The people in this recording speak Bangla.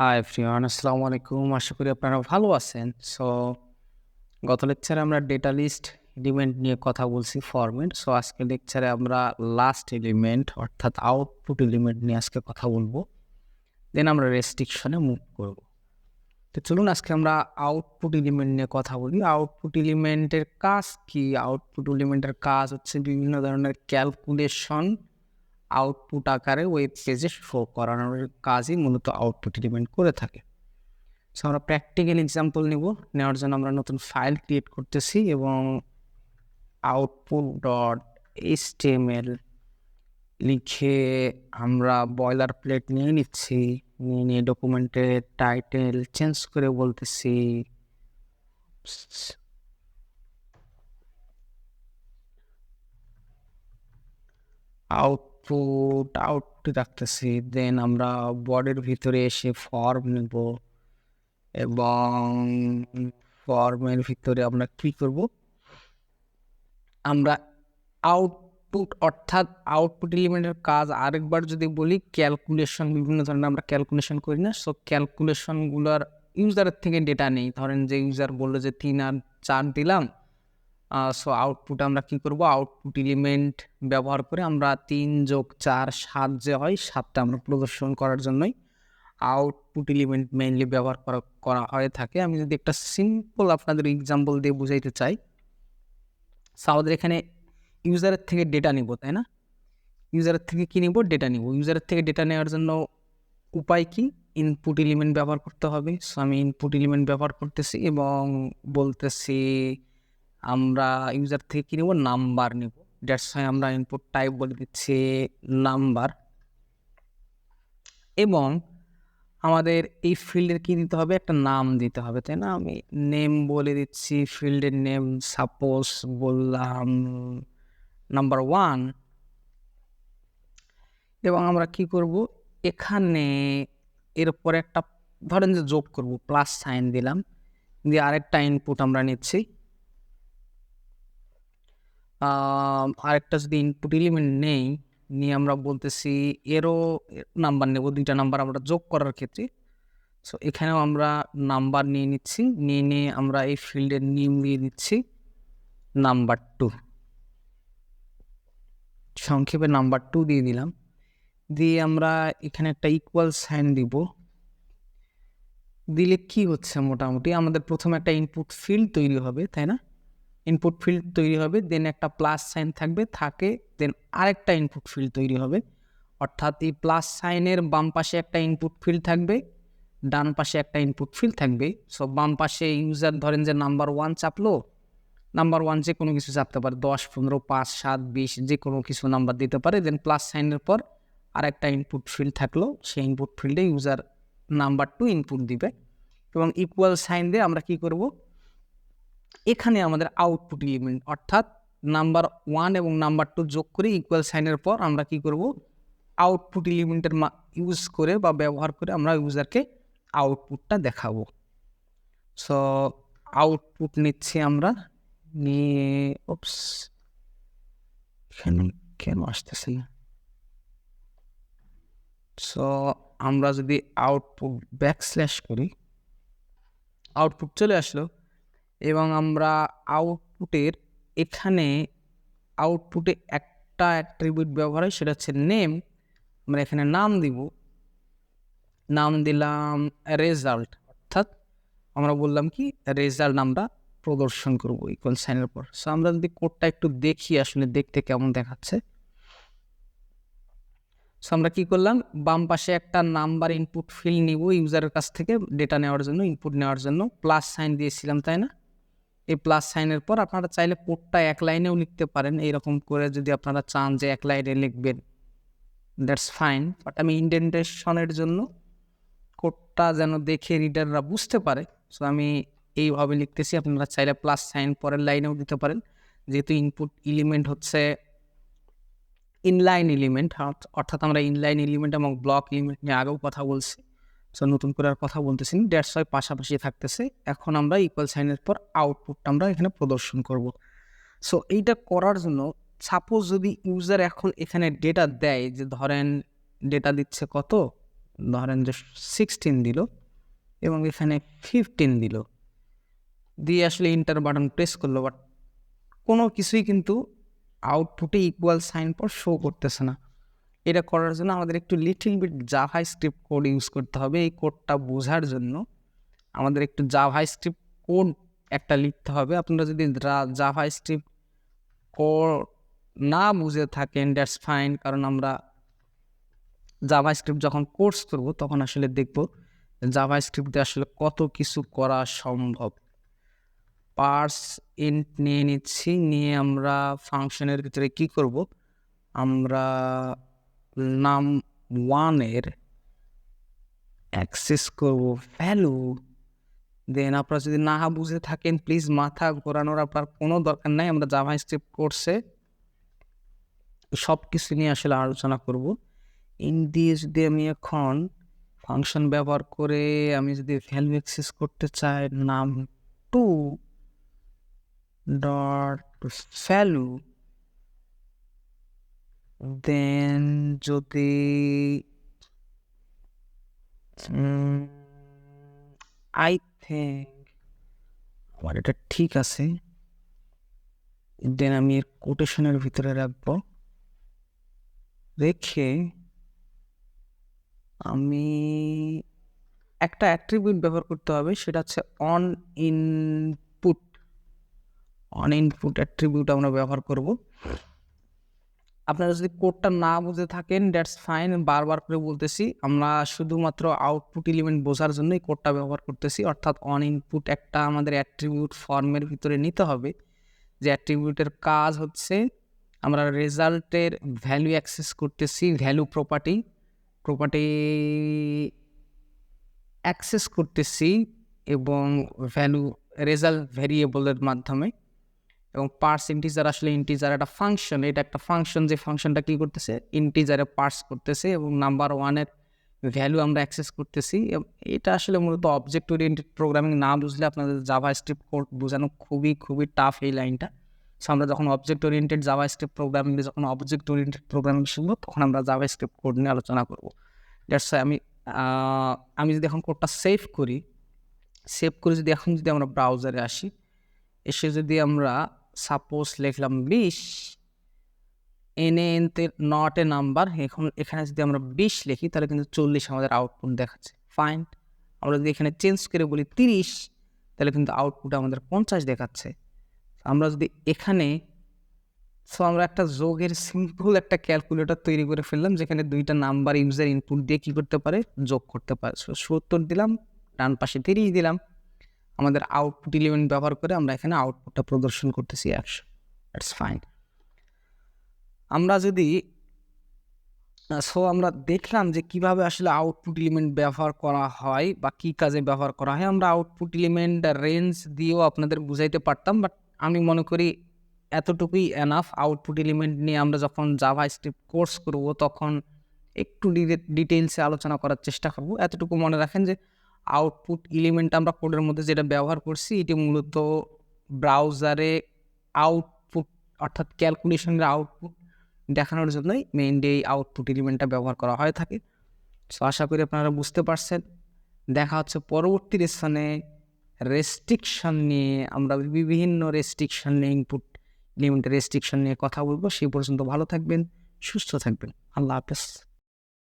হাই এভরিওয়ান, আসসালামু আলাইকুম। আশা করি আপনারা ভালো আছেন। গত লেকচারে আমরা ডেটা লিস্ট এলিমেন্ট নিয়ে কথা বলছি, ফরম্যাট। আজকের লেকচারে আমরা লাস্ট এলিমেন্ট অর্থাৎ আউটপুট এলিমেন্ট নিয়ে আজকে কথা বলবো। দেন আমরা রেস্ট্রিকশনে মুভ করব। তো চলুন আজকে আমরা আউটপুট এলিমেন্ট নিয়ে কথা বলি। আউটপুট এলিমেন্টের কাজ কি? আউটপুট এলিমেন্টের কাজ হচ্ছে বিভিন্ন ধরনের ক্যালকুলেশন আউটপুট আকারে ওয়েব পেজে শো করানোর কাজই মূলত আউটপুট এলিমেন্ট করে থাকে। আমরা প্র্যাকটিক্যাল এক্সাম্পল নেওয়ার জন্য আমরা নতুন ফাইল ক্রিয়েট করতেছি এবং output.html লিখে আমরা বয়লার প্লেট নিয়ে নিচ্ছি। নিয়ে ডকুমেন্টের টাইটেল চেঞ্জ করে বলতেছি আউটপুট রাখতেছি। দেন আমরা বডির ভিতরে এসে ফর্ম নেব এবং ফর্মের ভিতরে আমরা কি করব, আমরা আউটপুট অর্থাৎ আউটপুট এলিমেন্টের কাজ আরেকবার যদি বলি, ক্যালকুলেশন, বিভিন্ন ধরনের আমরা ক্যালকুলেশন করি না। ক্যালকুলেশনগুলোর ইউজারের থেকে ডেটা নেই। ধরেন যে ইউজার বললো যে 3 আর 4 দিলাম, আউটপুট আমরা কি করব, আউটপুট এলিমেন্ট ব্যবহার করে আমরা 3 + 4 7 যে হয়, 7টা আমরা প্রদর্শন করার জন্যই আউটপুট এলিমেন্ট মেইনলি ব্যবহার করা হয়ে থাকে। আমি যদি একটা সিম্পল আপনাদের এক্সাম্পল দিয়ে বুঝাইতে চাই, আমাদের এখানে ইউজারের থেকে ডেটা নিব, তাই না? ইউজারের থেকে কি নিব? ডেটা নিব। ইউজারের থেকে ডেটা নেওয়ার জন্য উপায় কি? ইনপুট এলিমেন্ট ব্যবহার করতে হবে। আমি ইনপুট এলিমেন্ট ব্যবহার করতেছি এবং বলতেছি আমরা ইউজার থেকে কি নিব? নাম্বার নিব। দ্যাটস ওয়াই আমরা ইনপুট টাইপ বলে দিচ্ছি নাম্বার। এবং আমাদের এই ফিল্ডের কি দিতে হবে? একটা নাম দিতে হবে, তাই না? আমি নেম বলে দিচ্ছি, ফিল্ডের নেম সাপোজ বললাম নাম্বার 1। এবং আমরা কি করব, এখানে এরপরে একটা ধরেন যে যোগ করব, প্লাস সাইন দিলাম, দিয়ে আরেকটা ইনপুট আমরা নিচ্ছি। আরেকটা যদি ইনপুট এলিমেন্ট নেই, নিয়ে আমরা বলতেছি এরও নাম্বার নেব, 2টা নাম্বার আমরা যোগ করার ক্ষেত্রে। এখানেও আমরা নাম্বার নিয়ে নিচ্ছি, নিয়ে আমরা এই ফিল্ডের নেম দিয়ে দিচ্ছি নাম্বার 2, সংক্ষেপে নাম্বার 2 দিয়ে দিলাম। দিয়ে আমরা এখানে একটা ইকুয়াল সাইন দিব। দিলে কি হচ্ছে, মোটামুটি আমাদের প্রথমে একটা ইনপুট ফিল্ড তৈরি হবে, তাই না? ইনপুট ফিল্ড তৈরি হবে, দেন একটা প্লাস সাইন থাকে, দেন আরেকটা ইনপুট ফিল্ড তৈরি হবে। অর্থাৎ এই প্লাস সাইনের বাম পাশে একটা ইনপুট ফিল্ড থাকবে, ডান পাশে একটা ইনপুট ফিল্ড থাকবে। বাম পাশে ইউজার ধরেন যে নাম্বার 1 চাপলো, নাম্বার 1 যে কোনো কিছু চাপতে পারে, 10 15 5 7 20 যে কোনো কিছু নাম্বার দিতে পারে। দেন প্লাস সাইনের পর আরেকটা ইনপুট ফিল্ড থাকলো, সেই ইনপুট ফিল্ডে ইউজার নাম্বার 2 ইনপুট দিবে এবং ইকুয়াল সাইন দিয়ে আমরা কি করব, এখানে আমাদের আউটপুট এলিমেন্ট অর্থাৎ নাম্বার 1 এবং নাম্বার 2 যোগ করে ইকুয়াল সাইনের পর আমরা কি করব, আউটপুট এলিমেন্টের ইউজ করে বা ব্যবহার করে আমরা ইউজারকে আউটপুটটা দেখাবো। আউটপুট নিচ্ছি আমরা, নিয়ে কেন আসতেছি না? আমরা যদি আউটপুট ব্যাকস্ল্যাশ করি, আউটপুট চলে আসলো এবং আমরা আউটপুটের এখানে আউটপুটে একটা অ্যাট্রিবিউট ব্যবহার হয়, সেটা হচ্ছে নেম। আমরা এখানে নাম দিব, নাম দিলাম রেজাল্ট, অর্থাৎ আমরা বললাম কি রেজাল্ট আমরা প্রদর্শন করব ইকুয়াল সাইনের পর। আমরা যদি কোডটা একটু দেখি আসলে দেখতে কেমন দেখাচ্ছে। আমরা কি করলাম, বাম পাশে একটা নাম্বার ইনপুট ফিল্ড নিব ইউজারের কাছ থেকে ডেটা নেওয়ার জন্য, ইনপুট নেওয়ার জন্য প্লাস সাইন দিয়েছিলাম, তাই না? এই প্লাস সাইনের পর আপনারা চাইলে কোডটা 1 লাইনেও লিখতে পারেন। এইরকম করে যদি আপনারা চান যে 1 লাইনে লিখবেন, দ্যাটস ফাইন। বাট আমি ইন্ডেন্টেশনের জন্য কোডটা যেন দেখে রিডাররা বুঝতে পারে, আমি এইভাবে লিখতেছি। আপনারা চাইলে প্লাস সাইন পরের লাইনেও দিতে পারেন, যেহেতু ইনপুট এলিমেন্ট হচ্ছে ইনলাইন এলিমেন্ট, অর্থাৎ আমরা ইনলাইন এলিমেন্ট এবং ব্লক এলিমেন্ট নিয়ে আগেও কথা বলছি। নতুন করে আর কথা বলতেছি না, দ্যাটস ওয়াই পাশাপাশি থাকতেছে। এখন আমরা ইকুয়াল সাইনের পর আউটপুটটা আমরা এখানে প্রদর্শন করব। এইটা করার জন্য সাপোজ যদি ইউজার এখন এখানে ডেটা দেয়, যে ধরেন ডেটা দিচ্ছে কত ধরেন যে 16 দিল এবং এখানে 15 দিল, দিয়ে আসলে ইন্টার বাটন প্রেস করলো, বাট কোনো কিছুই কিন্তু আউটপুটে ইকুয়াল সাইন পর শো করতেছে না। এটা করার জন্য আমাদের একটু little bit JavaScript code use করতে হবে। এই কোডটা বোঝার জন্য আমাদের একটু জাভা স্ক্রিপ্ট কোড একটা লিখতে হবে। আপনারা যদি জাভা স্ক্রিপ্ট কোড না বুঝে থাকেন দ্যাটস ফাইন, কারণ আমরা জাভা স্ক্রিপ্ট যখন কোর্স করব তখন আসলে দেখব জাভা স্ক্রিপ্টে আসলে কত কিছু করা সম্ভব। পার্স ইন্ট নিয়ে নিচ্ছি, নিয়ে আমরা ফাংশনের ভিতরে কি করব, আমরা নাম 1-এর অ্যাক্সেস করব ভ্যালু। দেন আপনারা যদি না বুঝে থাকেন প্লিজ মাথা ঘোরানোর আপনার কোনো দরকার নাই, আমরা জাভা স্ক্রিপ্ট কোর্সে সব কিছু নিয়ে আসলে আলোচনা করব। ইন দিয়ে যদি আমি এখন ফাংশন ব্যবহার করে আমি যদি ভ্যালু অ্যাক্সেস করতে চাই নাম 2 ডট ভ্যালু, দেন যদি আই থিঙ্ক আমার এটা ঠিক আছে, দেন আমি এর কোটেশনের ভিতরে রাখবো, রেখে আমি একটা অ্যাট্রিবিউট ব্যবহার করতে হবে, সেটা হচ্ছে অন ইনপুট অ্যাট্রিবিউট আমরা ব্যবহার করব। আপনারা যদি কোডটা না বুঝে থাকেন দ্যাটস ফাইন, বারবার করে বলতেছি, আমরা শুধুমাত্র আউটপুট এলিমেন্ট বোঝার জন্যই কোডটা ব্যবহার করতেছি। অর্থাৎ অন ইনপুট একটা আমাদের অ্যাট্রিবিউট ফর্মের ভিতরে নিতে হবে, যে অ্যাট্রিবিউটের কাজ হচ্ছে আমরা রেজাল্টের ভ্যালু অ্যাক্সেস করতেছি, ভ্যালু প্রপার্টি অ্যাক্সেস করতেছি এবং ভ্যালু রেজাল্ট ভ্যারিয়েবলের মাধ্যমে। এবং পার্স ইন্টিজার আসলে ইন্টিজার একটা ফাংশন, এটা একটা ফাংশন, যে ফাংশনটা কী করতেছে ইন্টিজারে পার্স করতেছে এবং নাম্বার 1-এর ভ্যালু আমরা অ্যাক্সেস করতেছি। এটা আসলে মূলত অবজেক্ট ওরিয়েন্টেড প্রোগ্রামিং না বুঝলে আপনাদের জাভা স্ক্রিপ্ট কোড বোঝানো খুবই টাফ এই লাইনটা। সো আমরা যখন অবজেক্ট ওরিয়েন্টেড জাভা স্ক্রিপ্ট প্রোগ্রামিংয়ে যখন অবজেক্ট ওরিয়েন্টেড প্রোগ্রামিং শিখবো তখন আমরা জাভা স্ক্রিপ্ট কোড নিয়ে আলোচনা করবো। দ্যাটস আমি যদি এখন কোডটা সেভ করে যদি এখন যদি আমরা ব্রাউজারে আসি, এসে যদি আমরা সাপোজ লিখলাম 20 এনতে নট এ নাম্বার, এখন এখানে যদি আমরা 20 লিখি তাহলে কিন্তু 40 আমাদের আউটপুট দেখাচ্ছে, ফাইন। আমরা যদি এখানে চেঞ্জ করে বলি 30 তাহলে কিন্তু আউটপুট আমাদের 50 দেখাচ্ছে। আমরা যদি এখানে আমরা একটা যোগের সিম্পল একটা ক্যালকুলেটর তৈরি করে ফেললাম, যেখানে দুইটা নাম্বার ইউজার ইনপুট দিয়ে কী করতে পারে, যোগ করতে পারে। 70 দিলাম, ডান পাশে 30 দিলাম, আমাদের আউটপুট এলিমেন্ট ব্যবহার করে আমরা এখানে আউটপুটটা প্রদর্শন করতেছি 100, দ্যাটস ফাইন। আমরা যদি আমরা দেখলাম যে কিভাবে আসলে আউটপুট এলিমেন্ট ব্যবহার করা হয় বা কী কাজে ব্যবহার করা হয়। আমরা আউটপুট এলিমেন্ট রেঞ্জ দিয়েও আপনাদের বুঝাইতে পারতাম, বাট আমি মনে করি এতটুকুই এনাফ। আউটপুট এলিমেন্ট নিয়ে আমরা যখন জাভা স্ক্রিপ্ট কোর্স করব তখন একটু ডিটেলসে আলোচনা করার চেষ্টা করব। এতটুকু মনে রাখেন যে আউটপুট এলিমেন্ট আমরা কোডের মধ্যে যেটা ব্যবহার করছি এটি মূলত ব্রাউজারে আউটপুট অর্থাৎ ক্যালকুলেশনের আউটপুট দেখানোর জন্যই মেইনলি এই আউটপুট এলিমেন্টটা ব্যবহার করা হয়ে থাকে। সো আশা করি আপনারা বুঝতে পারছেন। দেখা হচ্ছে পরবর্তী লেসনে রেস্ট্রিকশন নিয়ে, আমরা বিভিন্ন রেস্ট্রিকশন নিয়ে, ইনপুট এলিমেন্টের রেস্ট্রিকশন নিয়ে কথা বলবো। সেই পর্যন্ত ভালো থাকবেন, সুস্থ থাকবেন, আল্লাহ হাফেজ।